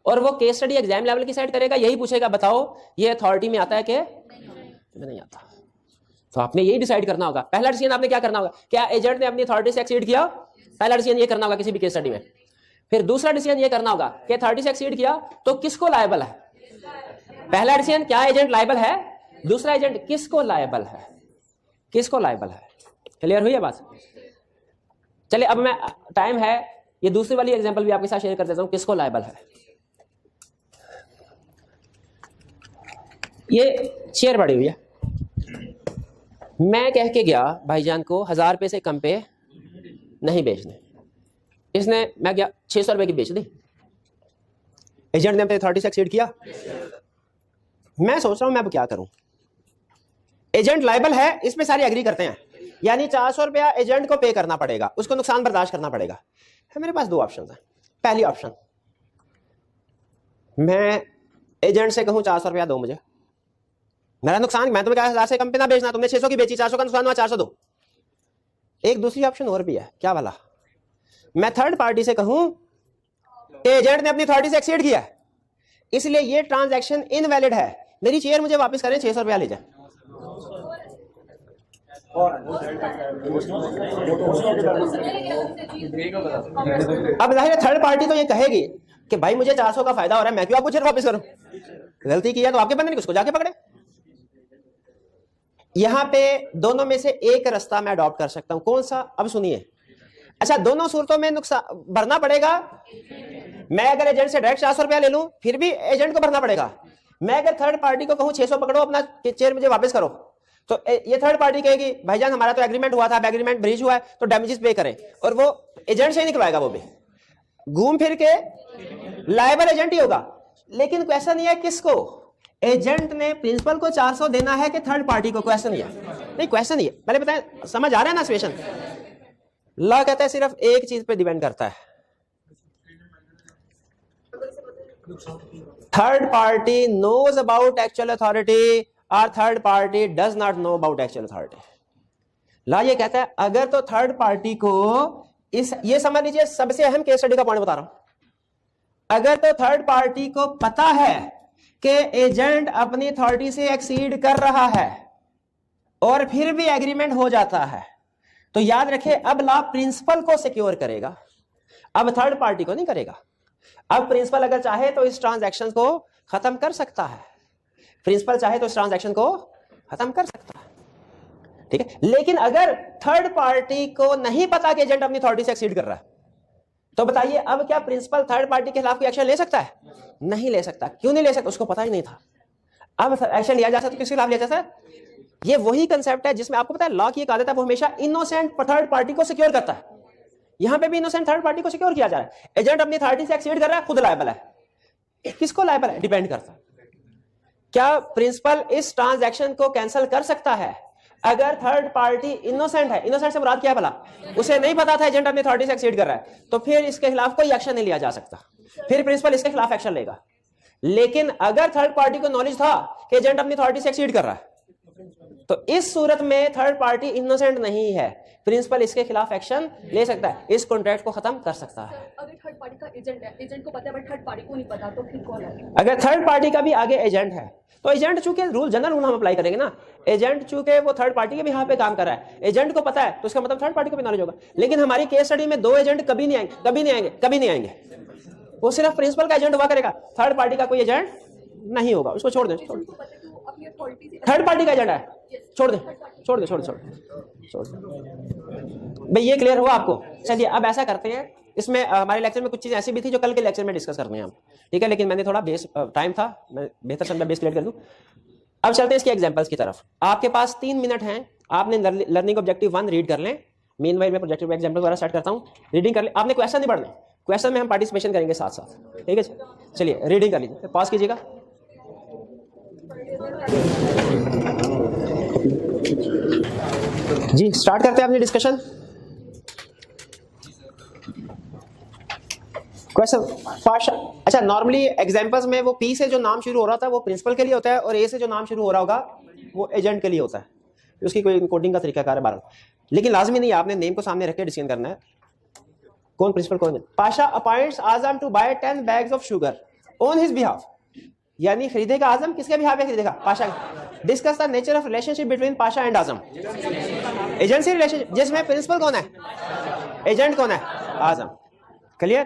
और वो केस स्टडी एग्जाम लेवल की साइड करेगा, यही पूछेगा बताओ ये अथॉरिटी में आता है कि नहीं आता। तो आपने यही डिसाइड करना होगा। पहला डिसीजन आपने क्या करना होगा, क्या एजेंट ने अपनी अथॉरिटी से एक्सीड किया, पहला डिसीजन ये करना होगा किसी भी केस स्टडी में। फिर दूसरा डिसीजन ये करना होगा कि अथॉरिटी से एक्सीड किया तो किसको लायबल है। पहला डिसीजन क्या एजेंट लायबल है, दूसरा एजेंट किसको लायबल है, किसको लायबल है। क्लियर हुई है बात। चलिए अब मैं, टाइम है, ये दूसरी वाली एग्जांपल भी आपके साथ शेयर कर देता हूं, किसको लायबल है। ये शेयर पड़ी हुई है, मैं कह के गया भाईजान को 1000 रुपये से कम पे नहीं बेचने, इसने, मैं गया 600 रुपये की बेच दी। एजेंट ने अपनी अथॉरिटी से एक्सीड किया। मैं सोच रहा हूं मैं अब क्या करूं। एजेंट लायबल है, इसमें सारे एग्री करते हैं, यानी 400 रुपया एजेंट को पे करना पड़ेगा, उसको नुकसान बर्दाश्त करना पड़ेगा। है मेरे पास दो ऑप्शन है। पहली ऑप्शन, मैं एजेंट से कहूं 400 रुपया दो मुझे, मेरा नुकसान, मैं तुम्हें कहा 1000 से कम पे ना बेचना, तुमने 600 की बेची, 400 का नुकसान हुआ, 400 दो। एक दूसरी ऑप्शन और भी है, क्या वाला, मैं थर्ड पार्टी से कहूं एजेंट ने अपनी अथॉरिटी से एक्सीड किया है, इसलिए ये ट्रांजैक्शन इनवैलिड है, मेरी शेयर मुझे वापस करें, 600 रुपया ले जाए। अब जाहिर है थर्ड पार्टी तो ये कहेगी कि भाई मुझे 400 का फायदा हो रहा है, मैं क्यों आपको शेयर वापस करूं, गलती किया तो आपके बंदे ने उसको जाके पकड़े। यहां पे दोनों में से एक रास्ता मैं अडॉप्ट कर सकता हूं, कौन सा, अब सुनिए। अच्छा, दोनों सूरतों में नुकसान भरना पड़ेगा। मैं अगर एजेंट से डायरेक्ट 400 रुपया ले लूं फिर भी एजेंट को भरना पड़ेगा। मैं अगर थर्ड पार्टी को कहूं 600 पकड़ो, अपना शेयर मुझे वापस करो, तो ये थर्ड पार्टी कहेगी भाईजान हमारा तो एग्रीमेंट हुआ था, अब एग्रीमेंट ब्रीच हुआ है तो डैमेजेस पे करें, और वो एजेंट से ही निकलवाएगा, वो भी घूम फिर के लायबल एजेंट ही होगा। लेकिन क्वेश्चन ये है किसको, एजेंट ने प्रिंसिपल को 400 देना है कि थर्ड पार्टी को, क्वेश्चन ये नहीं, क्वेश्चन ये पहले बताएं, समझ आ रहा है ना सिचुएशन। लॉ कहता है सिर्फ एक चीज पे डिपेंड करता है, third party knows about actual authority और third party does not know about actual authority. Law ये कहता है अगर तो थर्ड पार्टी को ये समझ लीजिए, सबसे अहम केस स्टडी का पॉइंट बता रहा हूं, अगर तो थर्ड पार्टी को पता है कि एजेंट अपनी अथॉरिटी से एक्सीड कर रहा है और फिर भी एग्रीमेंट हो जाता है, तो याद रखें अब लॉ प्रिंसिपल को सिक्योर करेगा, अब थर्ड पार्टी को नहीं करेगा। अब प्रिंसिपल अगर चाहे तो इस ट्रांजैक्शन को खत्म कर सकता है, प्रिंसिपल चाहे तो इस ट्रांजैक्शन को खत्म कर सकता है, ठीक है। लेकिन अगर थर्ड पार्टी को नहीं पता कि एजेंट अपनी अथॉरिटी से एक्सीड कर रहा है, तो बताइए अब क्या प्रिंसिपल थर्ड पार्टी के खिलाफ कोई एक्शन ले सकता है, नहीं ले सकता। क्यों नहीं ले सकता, उसको पता ही नहीं था। अब एक्शन लिया जा सकता है, किसके खिलाफ लिया जा सकता है, ये वही कंसेप्ट है जिसमें आपको पता है लॉ की एक आदत है, वो हमेशा इनोसेंट थर्ड पार्टी को सिक्योर करता है। यहां पे भी इनोसेंट थर्ड पार्टी को सिक्योर किया जा रहा है। एजेंट अपनी अथॉरिटी से एक्सीड कर रहा है, खुद लायबल है, किसको लायबल है, डिपेंड करता है। क्या प्रिंसिपल इस ट्रांजैक्शन को कैंसिल कर सकता है अगर थर्ड पार्टी इनोसेंट है। इनोसेंट से मुराद क्या है भला, उसे नहीं पता था एजेंट अपनी अथॉरिटी से एक्सीड कर रहा है, तो फिर इसके खिलाफ कोई एक्शन नहीं लिया जा सकता, फिर प्रिंसिपल इसके खिलाफ एक्शन लेगा। लेकिन अगर थर्ड पार्टी को नॉलेज था कि एजेंट अपनी अथॉरिटी से एक्सीड कर रहा है, तो इस सूरत में थर्ड पार्टी इनोसेंट नहीं है, प्रिंसिपल इसके खिलाफ एक्शन ले सकता है, इस कॉन्ट्रैक्ट को खत्म कर सकता है। अगर थर्ड पार्टी का एजेंट है, एजेंट को पता है बट थर्ड पार्टी को नहीं पता, तो फिर कौन है। अगर थर्ड पार्टी का भी आगे एजेंट है, तो एजेंट चूंकि रूल जनरल रूल हम अप्लाई करेंगे ना, एजेंट चूंकि वो थर्ड पार्टी के भी यहाँ पे काम कर रहा है, एजेंट को पता है, तो इसका मतलब थर्ड पार्टी को भी नॉलेज होगा। लेकिन हमारी केस स्टडी में दो एजेंट कभी नहीं आएंगे, कभी नहीं आएंगे, कभी नहीं आएंगे, वो सिर्फ प्रिंसिपल का एजेंट हुआ करेगा, थर्ड पार्टी का कोई एजेंट नहीं होगा, उसको छोड़ दें। थर्ड पार्टी का एजेंट है, छोड़ दें, छोड़ दें, छोड़ दें, छोड़ दें। भाई ये क्लियर हुआ आपको। चलिए अब ऐसा करते हैं, इसमें हमारे लेक्चर में कुछ चीजें ऐसी भी थी जो कल के लेक्चर में डिस्कस करनी है हम, ठीक है, लेकिन मैंने थोड़ा बेस टाइम था, मैं बेहतर समझा बेस क्लियर कर दूं। अब चलते हैं इसके एग्जांपल्स की तरफ। आपके पास 3 मिनट हैं, आपने लर्निंग ऑब्जेक्टिव 1 रीड कर लें, मीनवाइल मैं प्रोजेक्टिव एग्जांपल द्वारा स्टार्ट करता हूं, रीडिंग कर ले। आपने क्वेश्चन नहीं पढ़ने, क्वेश्चन में हम पार्टिसिपेशन करेंगे साथ साथ, ठीक है। चलिए रीडिंग कर लीजिए, पॉज कीजिएगा। जी स्टार्ट करते हैं अपनी डिस्कशन। क्वेश्चन पाशा, अच्छा नॉर्मली एग्जांपल्स में वो पी से जो नाम शुरू हो रहा था वो प्रिंसिपल के लिए होता है और ए से जो नाम शुरू हो रहा होगा वो एजेंट के लिए होता है। उसकी कोई कोडिंग का तरीकाकार है बारह, लेकिन लाजमी नहीं है आपने नेम को सामने रख के डिसीजन करना है कौन प्रिंसिपल कौन है। Pasha appoints Azam to buy 10 bags of sugar on his behalf, यानी खरीदेगा आजम, किसके बिहाफ पे खरीदेगा? Pasha. Discuss the nature of relationship between Pasha and Azam, agency relationship, जिसमें प्रिंसिपल कौन है? एजेंट कौन है? आजम। क्लियर?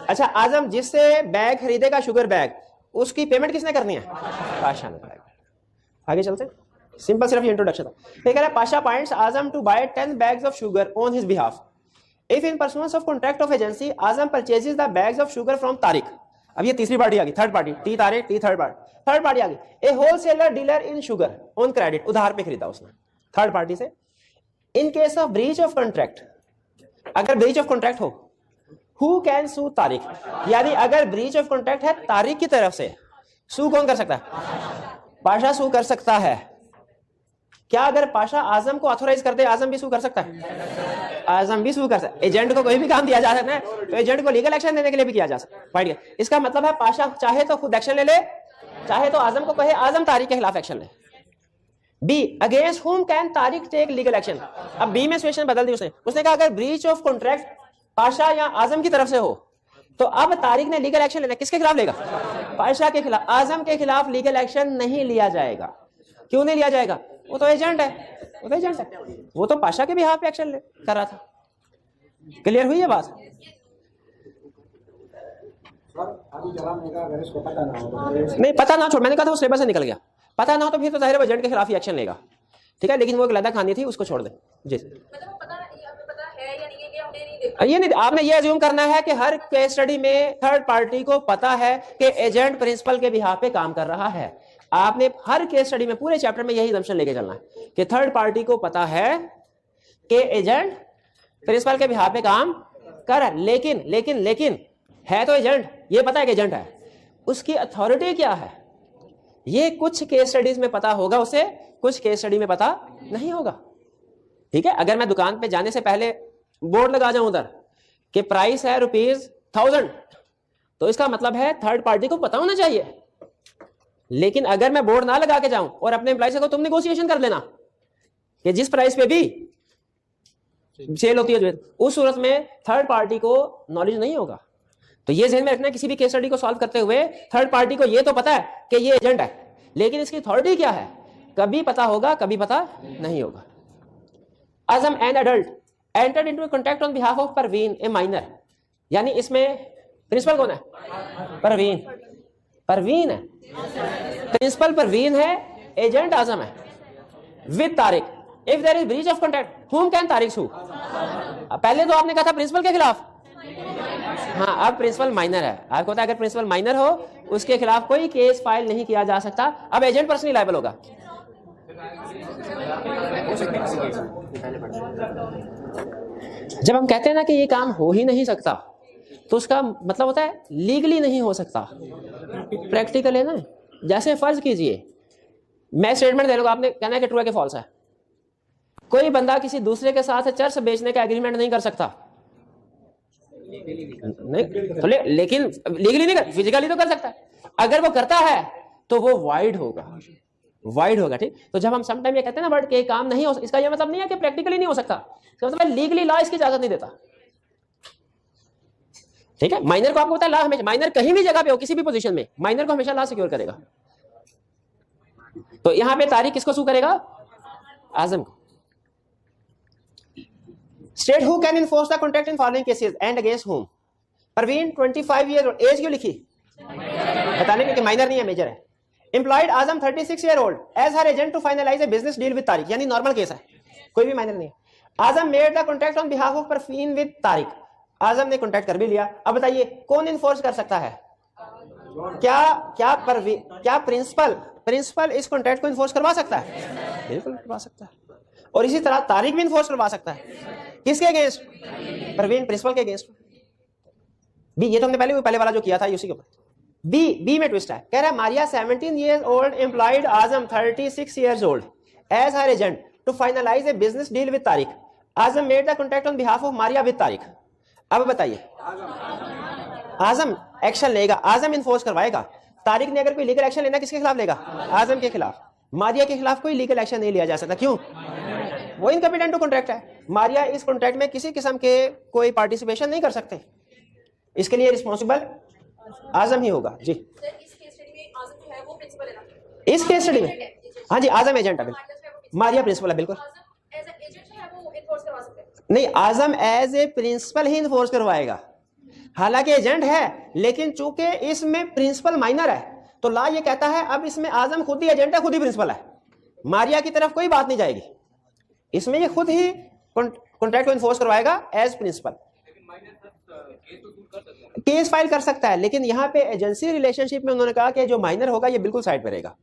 अच्छा आजम जिससे बैग खरीदेगा शुगर बैग, उसकी पेमेंट किसने करनी है? पाशा ने करेगा। आगे चलते, सिंपल सिर्फ ये इंट्रोडक्शन था। ये कह रहा है Pasha appoints Azam to buy 10 bags of sugar on his behalf. If in pursuance of contract of agency Azam purchases the bags of sugar from Tariq. अब ये तीसरी पार्टी आ गई, third party, T Tariq T third party आ गई। A wholesaler dealer in sugar on credit, उधार पे खरीदा उसने थर्ड पार्टी से। In case of breach of contract, अगर ब्रीच ऑफ कॉन्ट्रैक्ट हो, हु कैन सू तारिक, यानी अगर ब्रीच ऑफ कॉन्ट्रैक्ट है तारिक की तरफ से, सू कौन कर सकता है? पाशा सू कर सकता है। क्या अगर पाशा आजम को ऑथोराइज कर दे आजम भी सू कर सकता है? आजम भी सू कर सकता है। एजेंट को कोई भी काम दिया जा सकता है तो एजेंट को लीगल एक्शन देने के लिए भी किया जा सकता है। इसका मतलब है पाशा चाहे तो खुद एक्शन ले ले, चाहे तो आजम को कहे आजम तारिक के खिलाफ एक्शन ले। B against whom can Tariq take legal action. अब बी में सिचुएशन बदल दी उसने कहा अगर ब्रीच ऑफ कॉन्ट्रैक्ट पाशा या आजम की तरफ से हो तो अब तारिक ने लीगल एक्शन लेना, किसके खिलाफ लेगा? पाशा के खिलाफ। आजम के खिलाफ लीगल एक्शन नहीं लिया जाएगा। क्यों नहीं लिया जाएगा? वो तो एजेंट है, वो तो एजेंट है, वो तो पाशा के भी हाथ पे एक्शन कर रहा था। क्लियर हुई है बात? नहीं पता ना छोड़, मैंने कहा था वो सिलेबस से निकल गया। पता ना हो तो फिर तो जाहिर है एजेंट के खिलाफ ही एक्शन लेगा। ठीक है, लेकिन वो एक लदा खानी थी, उसको छोड़ दे। जी ये नहीं, आपने ये अज्यूम करना है कि हर केस स्टडी में थर्ड पार्टी को पता है कि एजेंट प्रिंसिपल के बिहाफ पे काम कर रहा है। आपने हर केस स्टडी में पूरे चैप्टर में यही असम्पशन लेके चलना है कि थर्ड पार्टी को पता है कि एजेंट प्रिंसिपल के बिहाफ पे काम कर रहा है। लेकिन लेकिन लेकिन है तो एजेंट, ये पता है कि एजेंट है, उसकी अथॉरिटी क्या है ये कुछ केस स्टडीज में पता होगा उसे, कुछ केस स्टडी में पता नहीं होगा। ठीक है, अगर मैं दुकान पे जाने से पहले बोर्ड लगा जाऊं उधर कि प्राइस है ₹1000, तो इसका मतलब है थर्ड पार्टी को पता होना चाहिए। लेकिन अगर मैं बोर्ड ना लगा के जाऊं और अपने एम्प्लॉय से कहूं तुम नेगोशिएशन कर लेना कि जिस प्राइस पे भी सेल होती है, उस सूरत में थर्ड पार्टी को नॉलेज नहीं होगा। तो ये ध्यान में रखना, किसी भी केस स्टडी को सॉल्व करते हुए थर्ड पार्टी को ये तो पता है कि ये एजेंट है, लेकिन इसकी अथॉरिटी क्या है कभी पता होगा कभी पता नहीं होगा। Azam an adult entered into contract on behalf of Parveen a minor, यानी इसमें प्रिंसिपल कौन है? परवीन। परवीन है, प्रिंसिपल परवीन है, एजेंट आजम है with Tariq. If there is breach of contract whom can Tariq sue. पहले तो आपने कहा था प्रिंसिपल के खिलाफ, हाँ अब प्रिंसिपल माइनर है। आपको पता है अगर प्रिंसिपल माइनर हो उसके खिलाफ कोई केस फाइल नहीं किया जा सकता। अब एजेंट पर्सनली लायबल होगा। जब हम कहते हैं ना कि ये काम हो ही नहीं सकता तो उसका मतलब होता है लीगली नहीं हो सकता, प्रैक्टिकल है ना। जैसे फर्ज कीजिए मैं स्टेटमेंट दे लूंगा, आपने कहना है कि ट्रू है कि फॉल्स है। कोई बंदा किसी दूसरे के साथ चर्च बेचने का एग्रीमेंट नहीं कर सकता, नहीं तो लेकिन लीगली नहीं कर, फिजिकली तो कर सकता है। अगर वो करता है तो वो वाइड होगा, वाइड होगा। ठीक, तो जब हम समटाइम ये कहते हैं ना वर्ड के काम नहीं हो, इसका ये मतलब नहीं है कि प्रैक्टिकली नहीं हो सकता, इसका मतलब लीगली लॉ इसकी इजाजत नहीं देता। ठीक है, माइनर को आपको पता है लॉ हमेशा, माइनर कहीं भी जगह पे हो किसी भी पोजीशन में माइनर को हमेशा लॉ सिक्योर करेगा। तो यहां पे तारिक किसको सू करेगा? आजम को। State who can enforce the contract in following cases and against हुम। परवीन 25 ईयर ओल्ड, एज क्यों लिखी? बताने के माइनर नहीं है मेजर है। Employed Azam 36 year old as her agent to finalise a business deal with Tariq, यानी नॉर्मल केस है, कोई भी माइनर नहीं है। Azam made the contract on behalf of Parveen with Tariq, Azam ने कॉन्ट्रैक्ट कर भी लिया। अब बताइए कौन इन्फोर्स कर सकता है? क्या प्रिंसिपल इस कॉन्ट्रैक्ट को इन्फोर्स करवा सकता है? बिल्कुल करवा सकता है। और इसी तरह तारिक भी इन्फोर्स करवा सकता है। किसके अगेंस्ट? परवीन, प्रिंसिपल के अगेंस्ट। बी, ये तो हमने पहले वाला जो किया था उसी के ऊपर। बी में ट्विस्ट है, कह रहा है Maria 17 years old employed Azam 36 years old as her agent to finalise a business deal with Tariq. Azam made the contract on behalf of Maria with Tariq. अब बताइए, आजम एक्शन लेगा, आजम इन्फोर्स करवाएगा। तारिक ने अगर कोई लीगल एक्शन लेना किसके खिलाफ लेगा? आजम के खिलाफ। मारिया के खिलाफ कोई लीगल एक्शन नहीं लिया जा सकता। क्यों? वो इनकम्पिटेंट टू कॉन्ट्रैक्ट है। मारिया इस कॉन्ट्रैक्ट में किसी किस्म के कोई पार्टिसिपेशन नहीं कर सकते। इसके लिए रिस्पॉन्सिबल आजम ही होगा। जी, सर इस केस स्टडी में आजम जो है वो प्रिंसिपल है ना? इस केस स्टडी में हाँ जी, आजम एजेंट है, बिल्कुल। मारिया प्रिंसिपल है, बिल्कुल। आजम एज एन एजेंट जो है वो इन्फोर्स करवा सकते हैं। नहीं, आजम एज ए प्रिंसिपल ही इन्फोर्स करवाएगा। हालांकि एजेंट है, लेकिन चूंकि इसमें प्रिंसिपल माइनर है, तो लॉ ये कहता है अब इसमें आजम खुद ही एजेंट है, खुद ही प्रिंसिपल है। मारिया की तरफ कोई बात नहीं जाएगी, इसमें ये खुद ही कॉन्ट्रैक्ट को इन्फोर्स करवाएगा एज प्रिंसिपल। केस फाइल कर सकता है, लेकिन यहाँ पे एजेंसी रिलेशनशिप में उन्होंने कहा कि जो माइनर होगा ये बिल्कुल साइड पे रहेगा।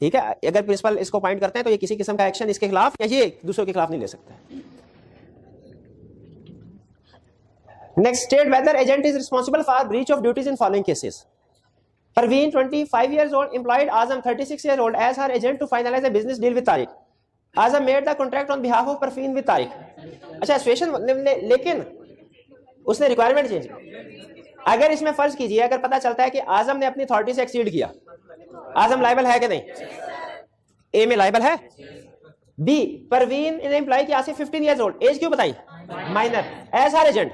ठीक है, अगर प्रिंसिपल इसको पॉइंट करते हैं तो ये किसी किस्म का एक्शन इसके खिलाफ या ये दूसरों के खिलाफ नहीं ले सकता। Next, state whether agent is responsible for breach of duties in following cases. Parveen 25 years old employed Azam 36 years old as her agent to finalize a business deal with Tariq. Azam made the contract on behalf of Parveen with Tariq. अच्छा, situation, लेकिन उसने requirement change की। अगर इसमें फर्ज कीजिए, अगर पता चलता है कि आजम ने अपनी अथॉरिटी से एक्सीड किया, आजम लायबल है कि नहीं? ए में लायबल है। बी, परवीन ने एम्प्लॉय किया 15 years old, एज क्यों बताई? Minor, as her agent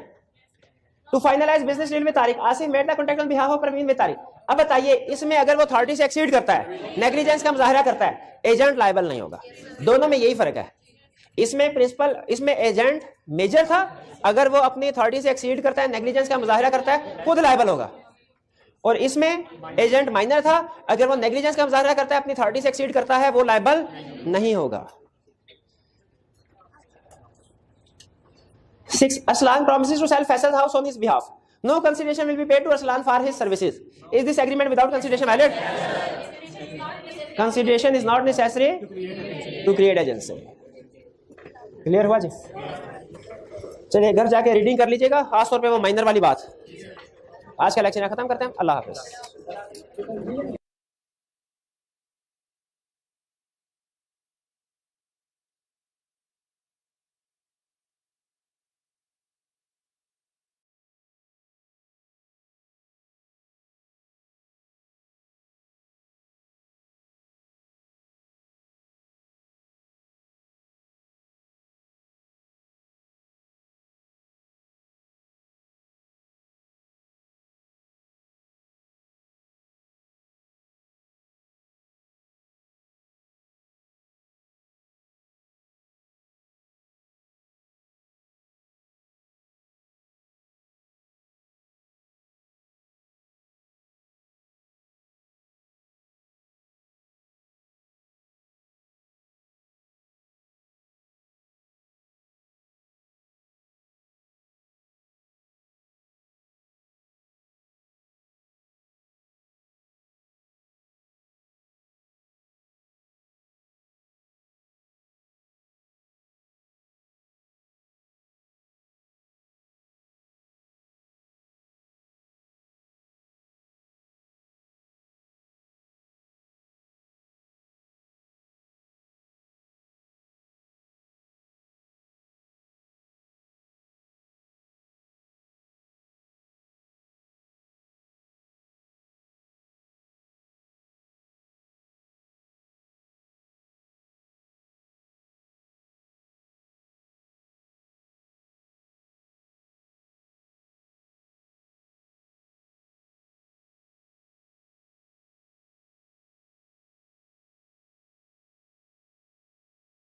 to finalise business deal with Tariq. Asif made the contract on behalf of Parveen with Tariq. अब बताइए, इसमें अगर वो अथॉरिटी से एक्सीड करता है, नेग्लिजेंस का मुजाहरा करता है, एजेंट लायबल नहीं होगा। दोनों में यही फर्क है। इसमें प्रिंसिपल, इसमें एजेंट मेजर था, अगर वो अपनी अथॉरिटी से एक्सीड करता है, नेग्लिजेंस का मुजाहरा करता है, खुद लायबल होगा। और इसमें एजेंट माइनर था, अगर वो नेग्लिजेंस का मुजाहरा करता है, अपनी अथॉरिटी से एक्सीड करता है, वो लायबल नहीं होगा। 6, Arslan promises to sell Faisal's house on his behalf. No consideration will be paid to Arslan for his services. Is this agreement without consideration valid? Consideration is not necessary to create agency. Clear हुआ जी? चलिए घर जाके reading कर लीजिएगा, खासतौर पे वो minor वाली बात। आज का लेक्चर खत्म करते हैं। अल्लाह हाफिज।